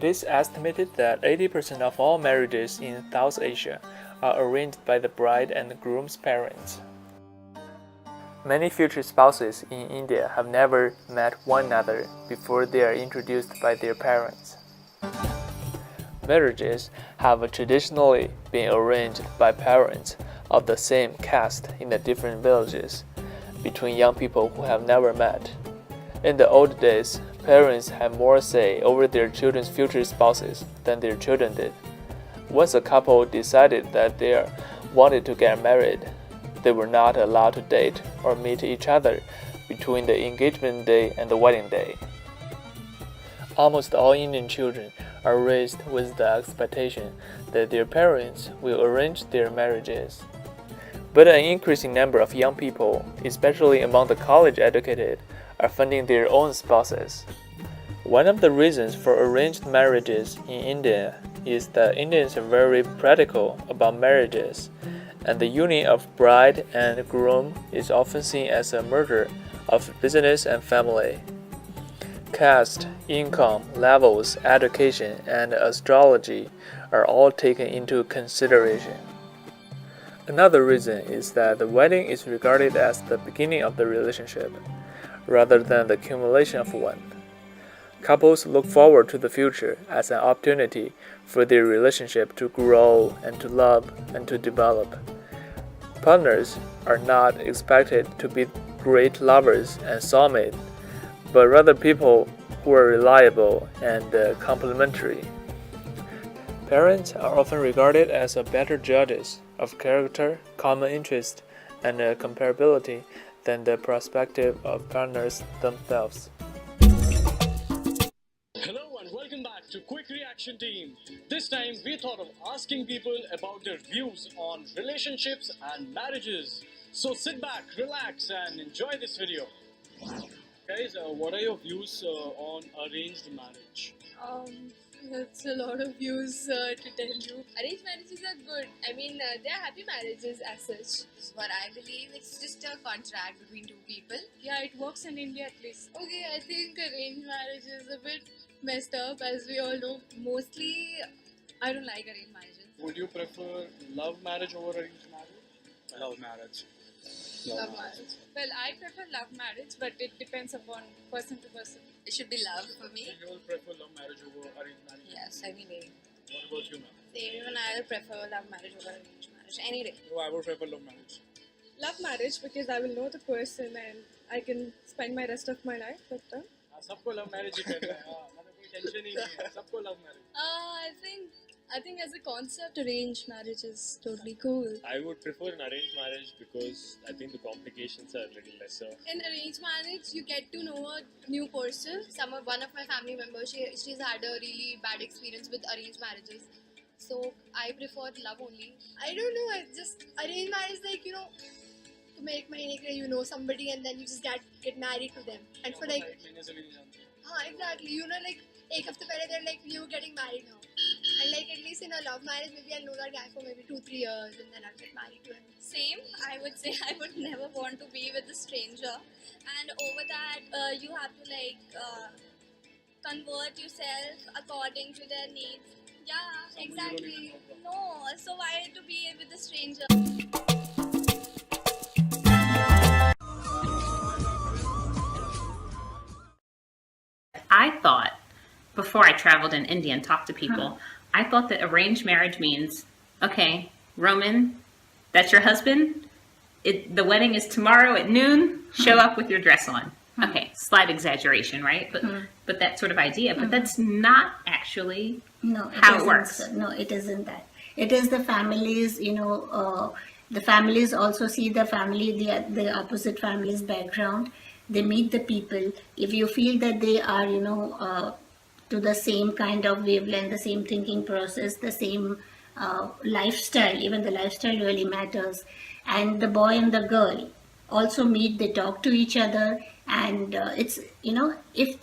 It is estimated that 80% of all marriages in South Asia are arranged by the bride and groom's parents. Many future spouses in India have never met one another before they are introduced by their parents. Marriages have traditionally been arranged by parents of the same caste in the different villages between young people who have never met. In the old days, parents had more say over their children's future spouses than their children did. Once a couple decided that they wanted to get married, they were not allowed to date or meet each other between the engagement day and the wedding day. Almost all Indian children are raised with the expectation that their parents will arrange their marriages. But an increasing number of young people, especially among the college-educated, are finding their own spouses. One of the reasons for arranged marriages in India is that Indians are very practical about marriages, and the union of bride and groom is often seen as a merger of business and family. Caste, income, levels, education, and astrology are all taken into consideration. Another reason is that the wedding is regarded as the beginning of the relationship, rather than the accumulation of one. Couples look forward to the future as an opportunity for their relationship to grow and to love and to develop. Partners are not expected to be great lovers and soulmates, but rather people who are reliable and complementary. Parents are often regarded as better judges of character, common interest, and comparability than the prospective of partners themselves. Hello and welcome back to Quick Reaction Team. This time we thought of asking people about their views on relationships and marriages. So sit back, relax and enjoy this video. Guys, what are your views on arranged marriage? That's a lot of views to tell you. Arranged marriages are good. I mean, they are happy marriages as such. Is what I believe. It's just a contract between two people. Yeah, it works in India at least. Okay, I think arranged marriage is a bit messed up, as we all know. Mostly, I don't like arranged marriages. Would you prefer love marriage over arranged marriage? Love marriage. Love marriage. Well, I prefer love marriage, but it depends upon person to person. It should be love for me. You will prefer love marriage over arranged marriage? Yes, any day. What about you, ma'am? Same, even I will prefer love marriage over arranged marriage. Any day. No, I would prefer love marriage. Love marriage because I will know the person and I can spend my rest of my life with them. सबको love marriage ही करना है मतलब कोई tension ही नहीं है सबको love marriage I think as a concept, arranged marriage is totally cool. I would prefer an arranged marriage because I think the complications are a little lesser. In arranged marriage, you get to know a new person. One of my family members, she's had a really bad experience with arranged marriages. So I prefer love only. I don't know, I just arranged marriage like, you know, to make you know somebody and then you just get married to them. And for like, exactly, you know, like, एक हफ्ते पहले they're like, you getting married now. And like at least in a love marriage, maybe I'll know that guy for maybe 2-3 years and then I'll get married to him. Same, I would say I would never want to be with a stranger, and over that you have to like convert yourself according to their needs. Yeah, exactly. No, so why to be with a stranger? I thought, before I traveled in India and talked to people, I thought that arranged marriage means, okay, Roman, that's your husband. The wedding is tomorrow at noon. Show up with your dress on. Okay, slight exaggeration, right? But that sort of idea. But that's not actually how it works. No, it isn't that. It is the families, you know, the families also see the family, the opposite family's background. They meet the people. If you feel that they are, you know, to the same kind of wavelength, the same thinking process, the same lifestyle, even the lifestyle really matters. And the boy and the girl also meet, they talk to each other, and it's, you know,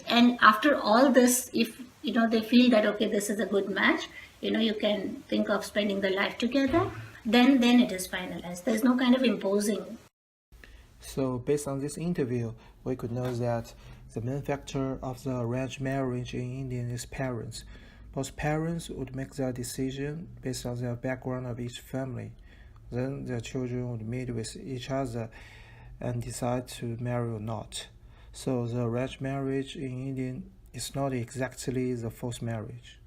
and after all this, if, you know, they feel that, okay, this is a good match, you know, you can think of spending the life together, then it is finalized. There's no kind of imposing. So based on this interview, we could know that the main factor of the arranged marriage in India is parents. Both parents would make their decision based on the background of each family. Then their children would meet with each other and decide to marry or not. So the arranged marriage in India is not exactly the forced marriage.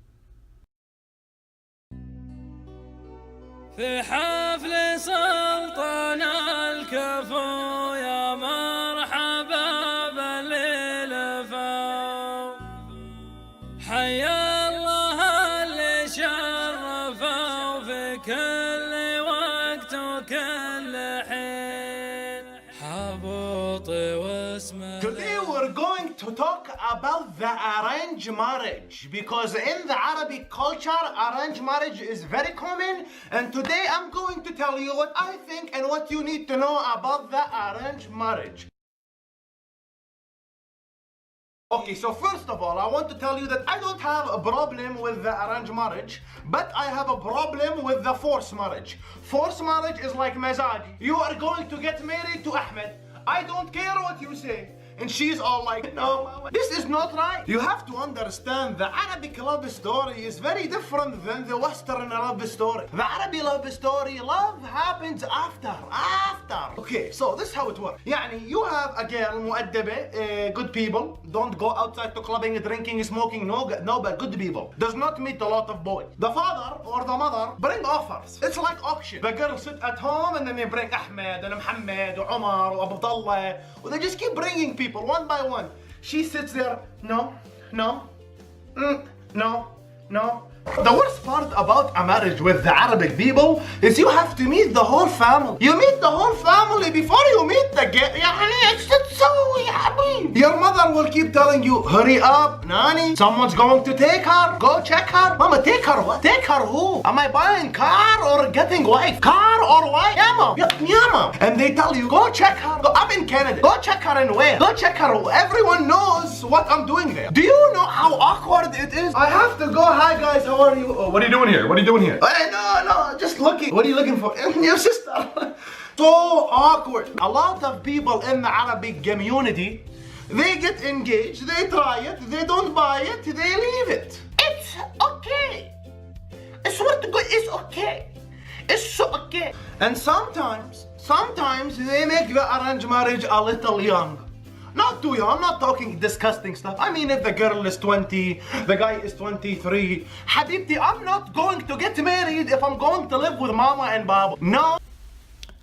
في حفل سلطان الكفو يا مرحبا باللفا حيا الله اللي شرفوا في كل وقت وكل حين حبوطي واسمه. Today we're going to talk about the arranged marriage, because in the Arabic culture arranged marriage is very common, and today I'm going to tell you what I think and what you need to know about the arranged marriage. Okay, so first of all, I want to tell you that I don't have a problem with the arranged marriage, but I have a problem with the forced marriage. Forced marriage is like mazaj. You are going to get married to Ahmed. I don't care what you say. And she's all like, no, this is not right. You have to understand the Arabic love story is very different than the Western love story. The Arabic love story, love happens after. Okay, so this is how it works. يعني you have a girl مؤدبة, good people, don't go outside to clubbing, drinking, smoking, no, but good people. Does not meet a lot of boys. The father or the mother bring offers. It's like auction. The girls sit at home and then they bring Ahmed and Muhammad and Omar and Abdullah. They just keep bringing people one by one. She sits there, no. The worst part about a marriage with the Arabic people is you have to meet the whole family. You meet the whole family before you meet the girl. Your mother will keep telling you, hurry up, Nani. Someone's going to take her. Go check her. Mama, take her what? Take her who? Am I buying car or getting wife? Car or wife? Yama. And they tell you, go check her. I'm in Canada. Go check her in where? Go check her. Everyone knows what I'm doing there. Do you know how awkward it is? I have to go. Hi guys, how are you? Oh, what are you doing here? No, just looking. What are you looking for? Your sister. So awkward. A lot of people in the Arabic community, they get engaged, they try it, they don't buy it, they leave it. It's okay. I swear to God, it's okay. It's so okay. And sometimes they make the arranged marriage a little young. Not too young, I'm not talking disgusting stuff. I mean, if the girl is 20, the guy is 23. Habibti, I'm not going to get married if I'm going to live with mama and baba. No.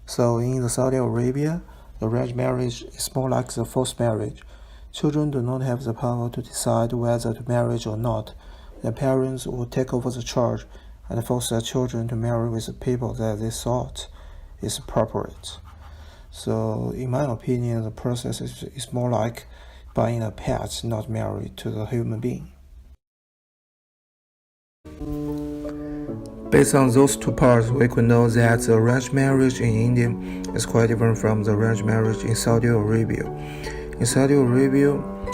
So in Saudi Arabia, the arranged marriage is more like the forced marriage. Children do not have the power to decide whether to marry or not. Their parents will take over the charge and force their children to marry with the people that they thought is appropriate. So in my opinion, the process is more like buying a pet, not married to the human being. Based on those two parts, we could know that the arranged marriage in India is quite different from the arranged marriage in Saudi Arabia. In Saudi Arabia,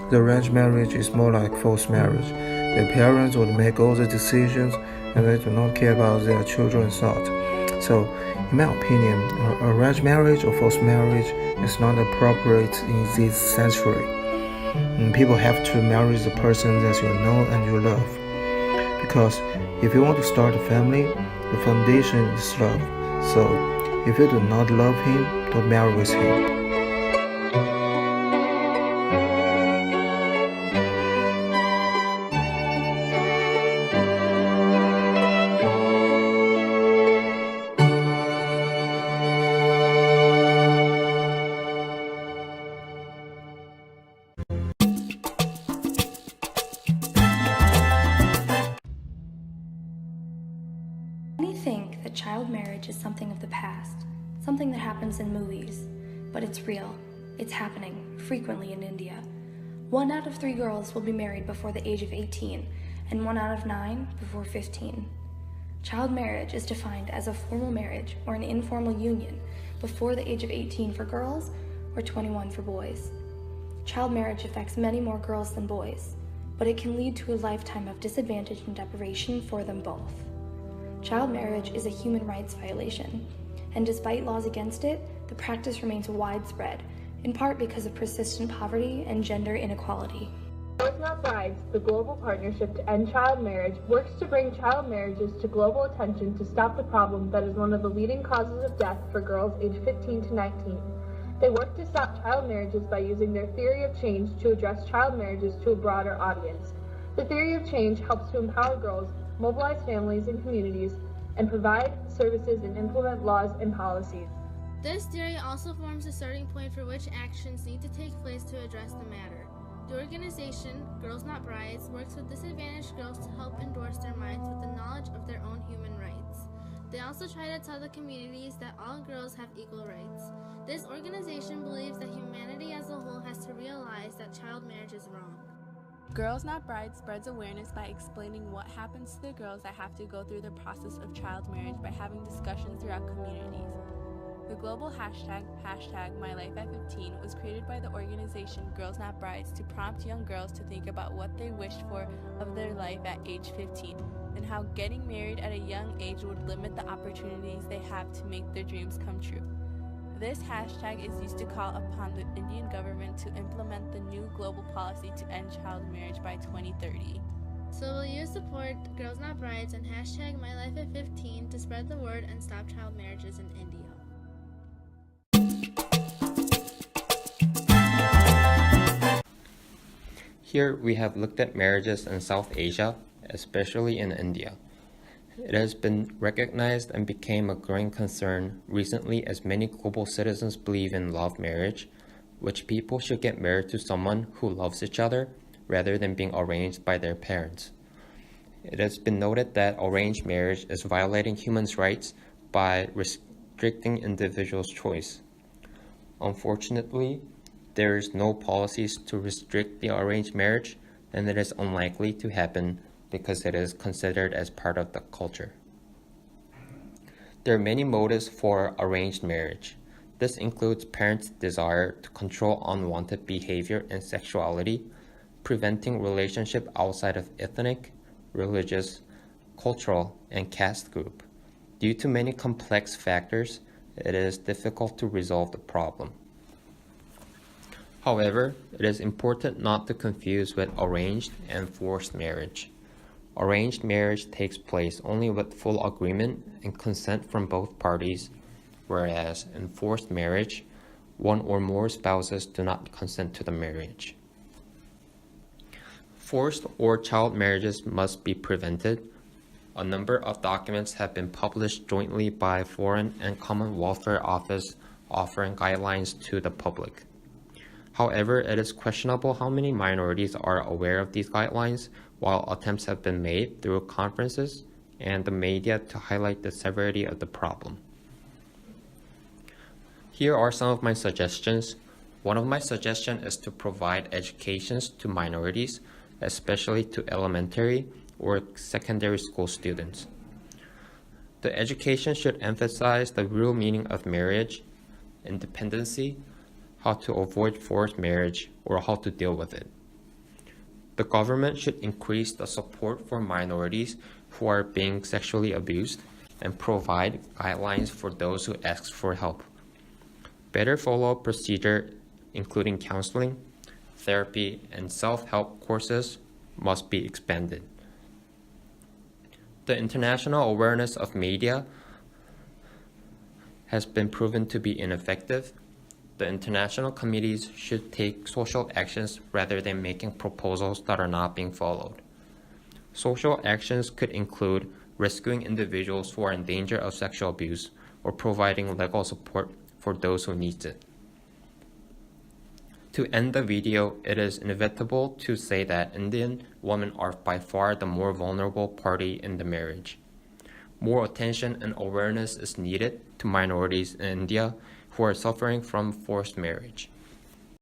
the arranged marriage is more like forced marriage. Their parents would make all the decisions and they do not care about their children's thought. So, in my opinion, arranged marriage or forced marriage is not appropriate in this century. People have to marry the person that you know and you love. Because if you want to start a family, the foundation is love. So, if you do not love him, don't marry with him. Many think that child marriage is something of the past, something that happens in movies, but it's real. It's happening frequently in India. 1 out of 3 girls will be married before the age of 18, and 1 out of 9 before 15. Child marriage is defined as a formal marriage or an informal union before the age of 18 for girls or 21 for boys. Child marriage affects many more girls than boys, but it can lead to a lifetime of disadvantage and deprivation for them both. Child marriage is a human rights violation, and despite laws against it, the practice remains widespread, in part because of persistent poverty and gender inequality. Not Brides, the global partnership to end child marriage, works to bring child marriages to global attention to stop the problem that is one of the leading causes of death for girls aged 15 to 19. They work to stop child marriages by using their theory of change to address child marriages to a broader audience. The theory of change helps to empower girls, mobilize families and communities, and provide services and implement laws and policies. This theory also forms a starting point for which actions need to take place to address the matter. The organization, Girls Not Brides, works with disadvantaged girls to help endorse their minds with the knowledge of their own human rights. They also try to tell the communities that all girls have equal rights. This organization believes that humanity as a whole has to realize that child marriage is wrong. Girls Not Brides spreads awareness by explaining what happens to the girls that have to go through the process of child marriage by having discussions throughout communities. The global hashtag #MyLifeAt15 was created by the organization Girls Not Brides to prompt young girls to think about what they wished for of their life at age 15 and how getting married at a young age would limit the opportunities they have to make their dreams come true. This hashtag is used to call upon the Indian government to implement the new global policy to end child marriage by 2030. So will you support Girls Not Brides and #MyLifeAt15 to spread the word and stop child marriages in India? Here we have looked at marriages in South Asia, especially in India. It has been recognized and became a growing concern recently as many global citizens believe in love marriage, which people should get married to someone who loves each other rather than being arranged by their parents. It has been noted that arranged marriage is violating human rights by restricting individuals' choice. Unfortunately, there is no policies to restrict the arranged marriage, and it is unlikely to happen because it is considered as part of the culture. There are many motives for arranged marriage. This includes parents' desire to control unwanted behavior and sexuality, preventing relationship outside of ethnic, religious, cultural, and caste group. Due to many complex factors, it is difficult to resolve the problem. However, it is important not to confuse with arranged and forced marriage. Arranged marriage takes place only with full agreement and consent from both parties, whereas in forced marriage, one or more spouses do not consent to the marriage. Forced or child marriages must be prevented. A number of documents have been published jointly by Foreign and Common Welfare Office offering guidelines to the public. However, it is questionable how many minorities are aware of these guidelines, while attempts have been made through conferences and the media to highlight the severity of the problem. Here are some of my suggestions. One of my suggestions is to provide educations to minorities, especially to elementary or secondary school students. The education should emphasize the real meaning of marriage, independency, how to avoid forced marriage, or how to deal with it. The government should increase the support for minorities who are being sexually abused and provide guidelines for those who ask for help. Better follow-up procedure, including counseling, therapy, and self-help courses, must be expanded. The international awareness of media has been proven to be ineffective. The international committees should take social actions rather than making proposals that are not being followed. Social actions could include rescuing individuals who are in danger of sexual abuse or providing legal support for those who need it. To end the video, it is inevitable to say that Indian women are by far the more vulnerable party in the marriage. More attention and awareness is needed to minorities in India who are suffering from forced marriage.